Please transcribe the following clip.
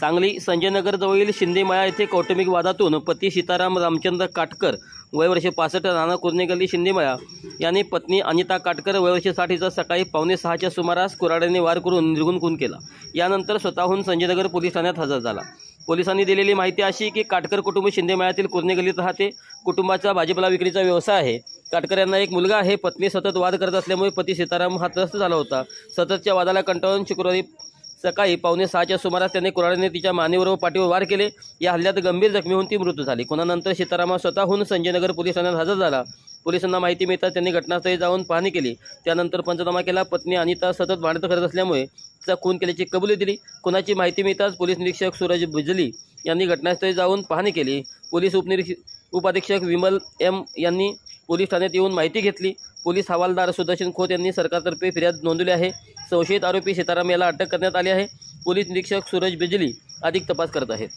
सांगली संजयनगर जवळील शिंदेमाळा येथे कौटुंबिक वादातून पती सीताराम रामचंद्र काटकर वय वर्ष 65 राणा कुर्णे गल्ली शिंदेमाळा यांनी पत्नी अनिता काटकर वय वर्ष 60 हिचा सकाळी 5:45च्या सुमारास कुऱ्हाडीने वार करून निर्घुण खून केला। यानंतर स्वतःहून संजयनगर पोलीस ठाण्यात हजर झाला। पोलिसांनी दिलेली माहिती अशी की काटकर कुटुंब शिंदेमाळ्यातील कुर्णे गल्लीत राहते। कुटुंबाचा भाजीपाला विक्रीचा व्यवसाय आहे। काटकर यांना एक मुलगा आहे। पत्नी सतत वाद करत असल्यामुळे पती सीताराम हा त्रस्त झाला होता। सततच्या वादाला कंटाळून शुक्रवारी सकाळी 5:45च्या सुमारास त्याने कुऱ्हाडीने तिच्या मानेवर व पाठीवर वार केले। या हल्ल्यात गंभीर जखमी होऊन ती मृत्यू झाली। खुनानंतर सीताराम स्वतःहून संजयनगर पोलीस ठाण्यात हजर झाला। पोलिसांना माहिती मिळताच त्यांनी घटनास्थळी जाऊन पाहणी केली। त्यानंतर पंचनामा केला। पत्नी अनिता सतत भांडण करत असल्यामुळे तिचा खून केल्याची कबुली दिली। खुनाची माहिती मिळताच पोलीस निरीक्षक सूरज बिजली यांनी घटनास्थळी जाऊन पाहणी केली। पोलीस उपाधीक्षक विमल एम यांनी पोलीस ठाण्यात येऊन माहिती घेतली। पोलीस हवालदार सुदर्शन खोत यांनी सरकारतर्फे फिर्याद नोंदवली आहे। संशयित आरोपी सीताराम याला अटक करण्यात आली आहे। पोलीस निरीक्षक सूरज बिजली अधिक तपास करत आहेत।